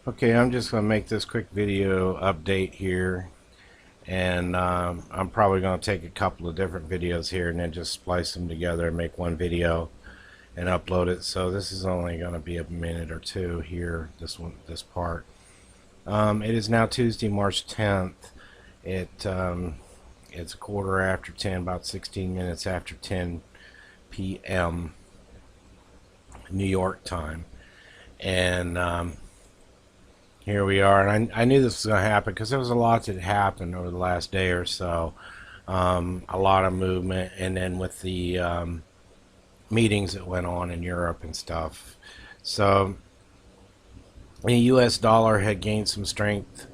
Okay, I'm just going to make this quick video update here, and I'm probably going to take a couple of different videos here and then just splice them together and make one video and upload it. So this is only going to be a minute or two here, this part. It is now Tuesday, March 10th. It's a quarter after 10, about 16 minutes after 10 p.m. New York time, and here we are. And I knew this was going to happen because there was a lot that happened over the last day or so. A lot of movement, and then with the meetings that went on in Europe and stuff. So the U.S. dollar had gained some strength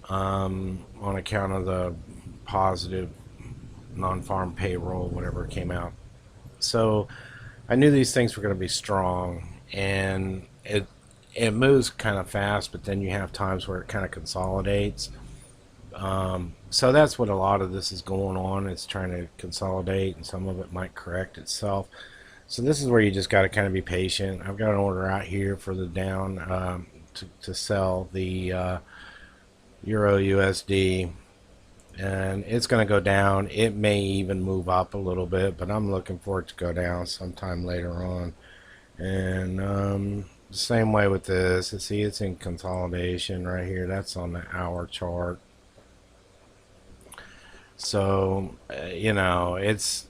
on account of the positive non-farm payroll, whatever came out. So I knew these things were going to be strong, and it moves kind of fast, but then you have times where it kind of consolidates. So that's what a lot of this is going on. It's trying to consolidate, and some of it might correct itself. So this is where you just got to kind of be patient. I've got an order out here for the down to sell the Euro USD, and it's going to go down. It may even move up a little bit, but I'm looking for it to go down sometime later on. And same way with this. See, it's in consolidation right here. That's on the hour chart. So it's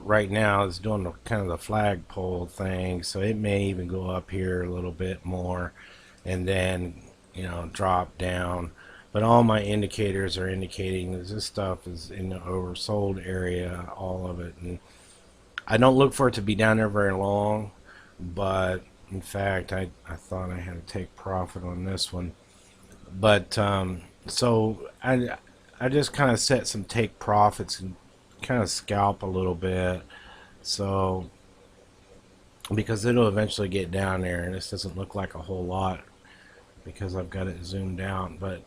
right now it's doing the kind of the flagpole thing. So it may even go up here a little bit more, and then drop down. But all my indicators are indicating that this stuff is in the oversold area, all of it. And I don't look for it to be down there very long, but in fact, I thought I had to take profit on this one. But so I just kind of set some take profits and kind of scalp a little bit. So because it'll eventually get down there, and this doesn't look like a whole lot because I've got it zoomed out. But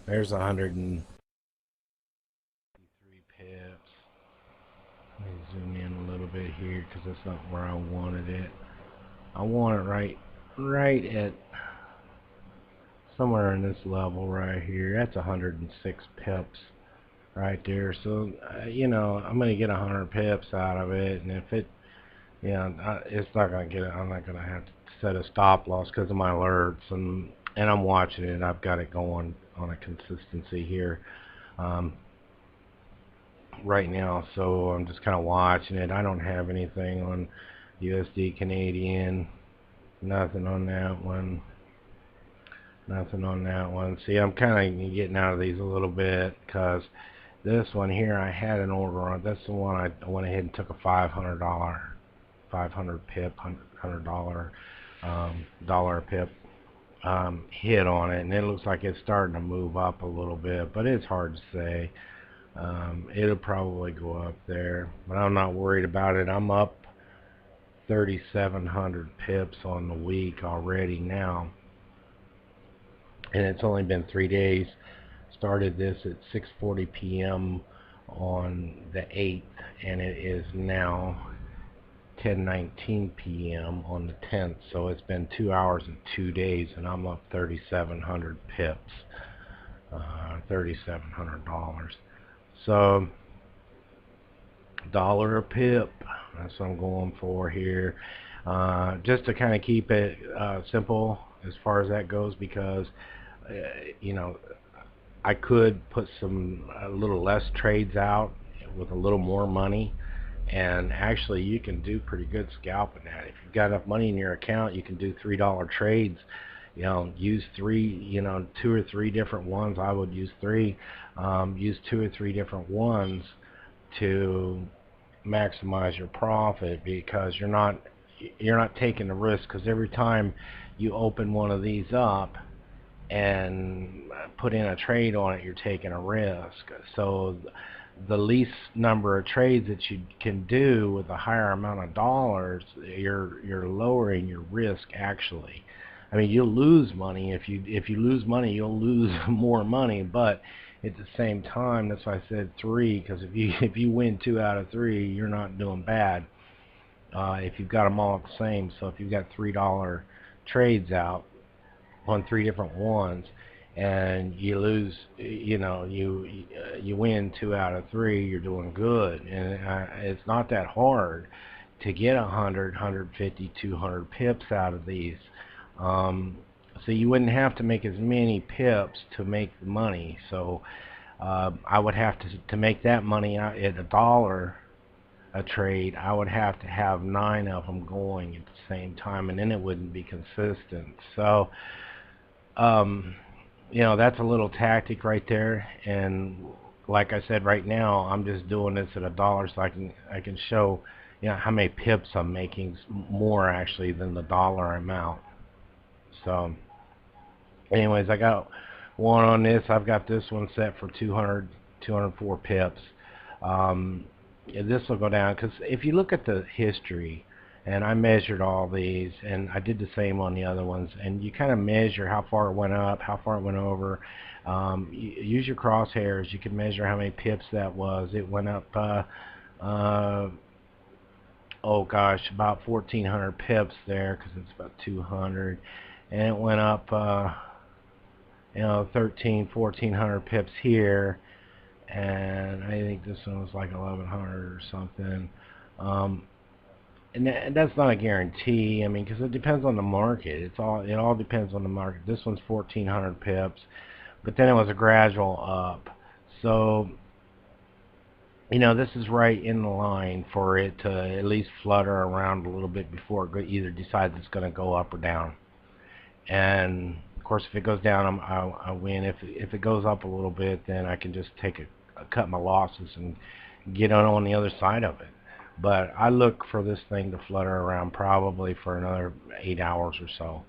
there's 153 pips. Let me zoom in a little bit here because that's not where I wanted it. I want it right at somewhere in this level right here. That's 106 pips right there. So I'm gonna get 100 pips out of it, and if it, it's not gonna get it. I'm not gonna have to set a stop loss because of my alerts, and I'm watching it. I've got it going on a consistency here right now, so I'm just kind of watching it. I don't have anything on USD Canadian. Nothing on that one. Nothing on that one. See, I'm kind of getting out of these a little bit because this one here I had an order on. That's the one I went ahead and took a $500, 500 pip, $100 dollar pip hit on it, and it looks like it's starting to move up a little bit, but it's hard to say. It'll probably go up there, but I'm not worried about it. I'm up 3,700 pips on the week already now, and it's only been 3 days. Started this at 6:40 p.m. on the 8th, and it is now 10:19 p.m. on the 10th. So it's been 2 hours and 2 days, and I'm up 3,700 pips, $3,700. So dollar a pip. That's what I'm going for here. Just to kind of keep it simple as far as that goes, because uh, you know I could put some a little less trades out with a little more money, and actually you can do pretty good scalping that. If you've got enough money in your account, you can do $3 trades. Use three, two or three different ones. I would use three. Use two or three different ones to maximize your profit, because you're not taking the risk, because every time you open one of these up and put in a trade on it, you're taking a risk. So the least number of trades that you can do with a higher amount of dollars, you're lowering your risk actually. I mean, you'll lose money. If you lose money, you'll lose more money, but at the same time, that's why I said three, because if you win two out of three, you're not doing bad. If you've got them all the same. So if you've got $3 trades out, on 3 different ones, and you lose, you win 2 out of 3, you're doing good. And it's not that hard to get 100, 150, 200 pips out of these. Um, so you wouldn't have to make as many pips to make the money. So I would have to make that money out at $1 a trade. I would have to have 9 of them going at the same time, and then it wouldn't be consistent. So um, that's a little tactic right there. And like I said, right now I'm just doing this at $1 so I can show how many pips I'm making, more actually than the dollar amount. So anyways, I got one on this. I've got this one set for 200, 204 pips. This will go down because if you look at the history, and I measured all these, and I did the same on the other ones, and you kind of measure how far it went up, how far it went over. Use your crosshairs. You can measure how many pips that was. It went up, oh gosh, about 1,400 pips there because it's about 200, and it went up, 1,400 pips here, and I think this one was like 1,100 or something. Um, and that's not a guarantee. I mean, because it depends on the market. It all depends on the market. This one's 1,400 pips, but then it was a gradual up. So this is right in the line for it to at least flutter around a little bit before it either decides it's going to go up or down. And of course, if it goes down, I win. If it goes up a little bit, then I can just cut my losses and get on the other side of it. But I look for this thing to flutter around probably for another 8 hours or so.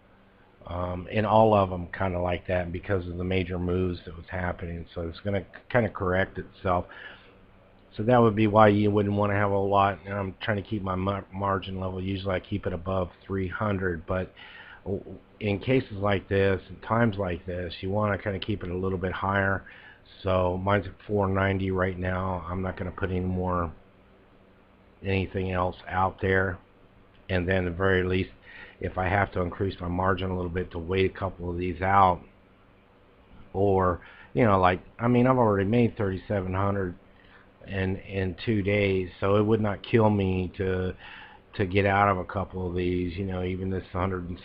And all of them kind of like that because of the major moves that was happening. So it's going to kind of correct itself. So that would be why you wouldn't want to have a lot. And I'm trying to keep my margin level. Usually I keep it above 300, but in cases like this, and times like this, you want to kind of keep it a little bit higher. So mine's at 490 right now. I'm not going to put anything else out there. And then at the very least, if I have to increase my margin a little bit to wait a couple of these out, or I've already made 3,700 in 2 days, so it would not kill me to get out of a couple of these. Even this $116,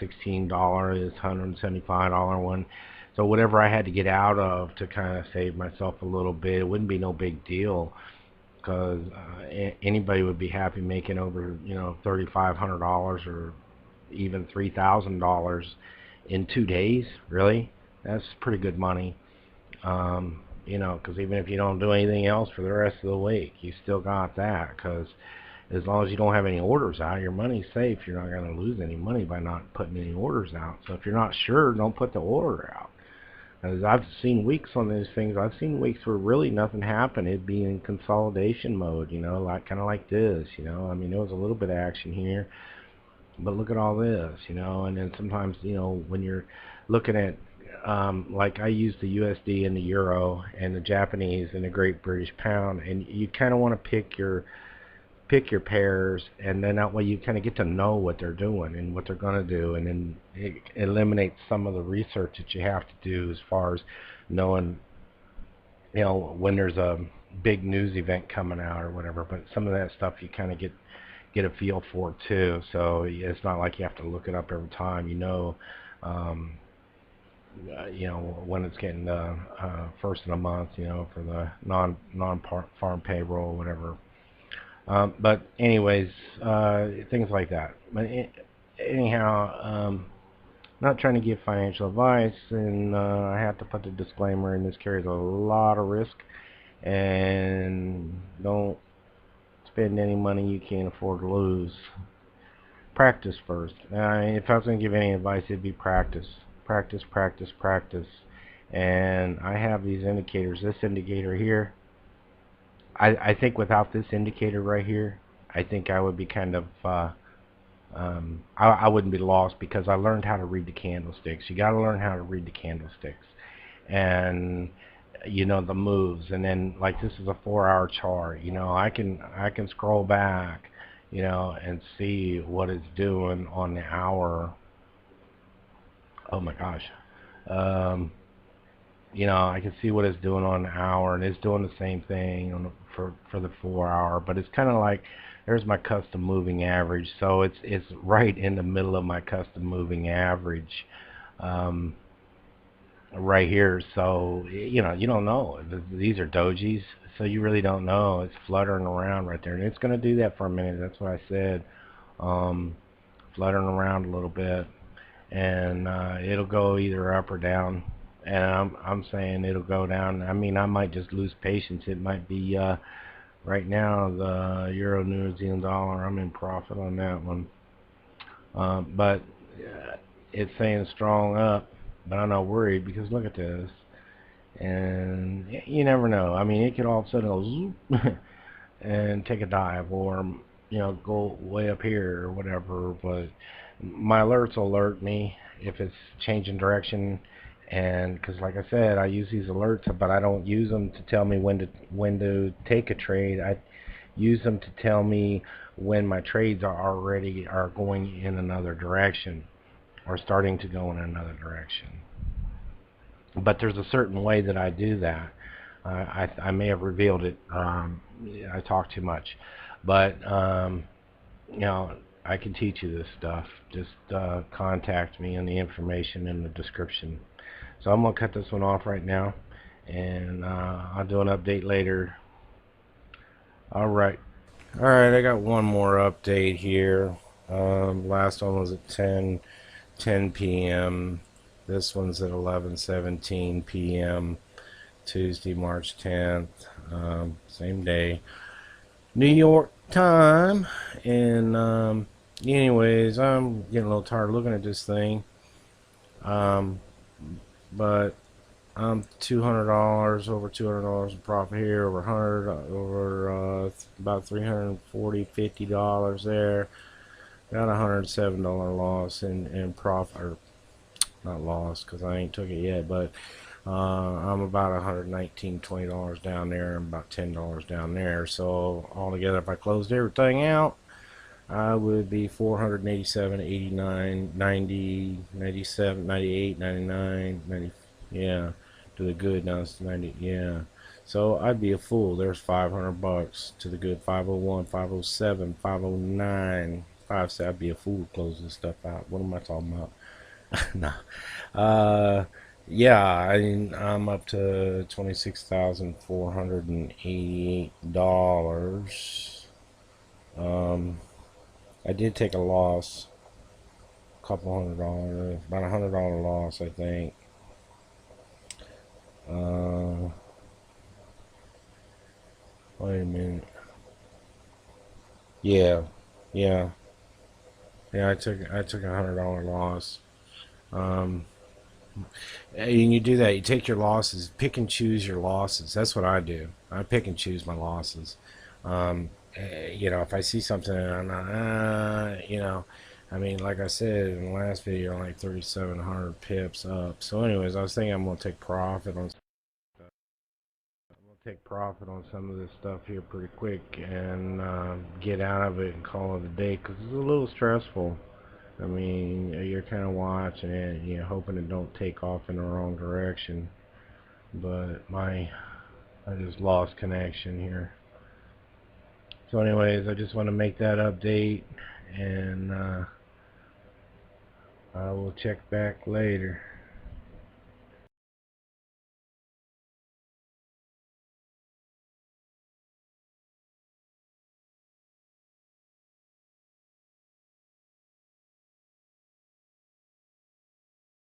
this $175 one. So whatever I had to get out of to kind of save myself a little bit, it wouldn't be no big deal because anybody would be happy making over $3,500 or even $3,000 in 2 days. Really, that's pretty good money. Because even if you don't do anything else for the rest of the week, you still got that. Because as long as you don't have any orders out, your money's safe. You're not going to lose any money by not putting any orders out. So if you're not sure, don't put the order out. As I've seen weeks on these things, I've seen weeks where really nothing happened. It'd be in consolidation mode, kind of like this. There was a little bit of action here, but look at all this, and then sometimes, when you're looking at, like I use the USD and the Euro and the Japanese and the Great British Pound, and you kind of want to pick your pairs, and then that way you kind of get to know what they're doing and what they're going to do, and then it eliminates some of the research that you have to do as far as knowing, when there's a big news event coming out or whatever. But some of that stuff you kind of get a feel for too. So it's not like you have to look it up every time. Um, when it's getting first of the month, for the non-farm payroll, whatever. But anyways, things like that. But anyhow, not trying to give financial advice, and I have to put the disclaimer in. This carries a lot of risk, and don't spend any money you can't afford to lose. Practice first. If I was going to give any advice, it'd be practice. Practice, practice, practice. And I have these indicators. This indicator here, I think without this indicator right here, I think I would be kind of, I wouldn't be lost because I learned how to read the candlesticks. You got to learn how to read the candlesticks. And the moves, and then like this is a 4-hour chart. I can scroll back, and see what it's doing on the hour Oh my gosh. Um, I can see what it's doing on the hour, and it's doing the same thing for the 4 hour. But it's kind of like there's my custom moving average, so it's right in the middle of my custom moving average, um, right here. So you don't know. These are dojis, so you really don't know. It's fluttering around right there, and it's going to do that for a minute. That's what I said. Um, Fluttering around a little bit, and it'll go either up or down. And I'm saying it'll go down. I mean, I might just lose patience. It might be right now the Euro New Zealand dollar. I'm in profit on that one, but it's saying strong up. But I'm not worried because look at this, and you never know. I mean, it could all of a sudden go zoop and take a dive, or go way up here or whatever. But my alerts alert me if it's changing direction, and because like I said, I use these alerts, but I don't use them to tell me when to take a trade. I use them to tell me when my trades are going in another direction or starting to go in another direction. But there's a certain way that I do that. I may have revealed it. I talk too much, but you know, I can teach you this stuff. Just contact me, and the information in the description. So I'm gonna cut this one off right now, and I'll do an update later. All right. All right. I got one more update here. Last one was at 10 p.m. This one's at 11:17 p.m. Tuesday, March 10th. Same day. New York time. And anyways, I'm getting a little tired looking at this thing. Um, but I'm $200 over $200 in profit here, over 100 over about 340 $50 there. Got $107 loss in profit, or not loss because I ain't took it yet, but I'm about $119 down there and about $10 down there. So altogether, if I closed everything out, I would be 487, 89, 90, 97, 98, 99, 90. Yeah, to the good. Now it's 90. Yeah. So I'd be a fool. There's $500 to the good. 501, 507, 509, 57. I'd be a fool to close this stuff out. What am I talking about? Nah. Yeah, I'm up to $26,488. I did take a loss, a couple $100, about $100 loss, I think. Uh, Wait a minute. Yeah, yeah, yeah. I took $100 loss. Um, and you do that. You take your losses, pick and choose your losses. That's what I do. I pick and choose my losses. If I see something and I'm not, I mean, like I said in the last video, I'm like 3,700 pips up. So, anyways, I was thinking I'm gonna take profit on. I'm gonna take profit on some of this stuff here pretty quick and get out of it and call it a day because it's a little stressful. I mean, you're kind of watching it, hoping it don't take off in the wrong direction. But I just lost connection here. So, anyways, I just want to make that update, and I will check back later.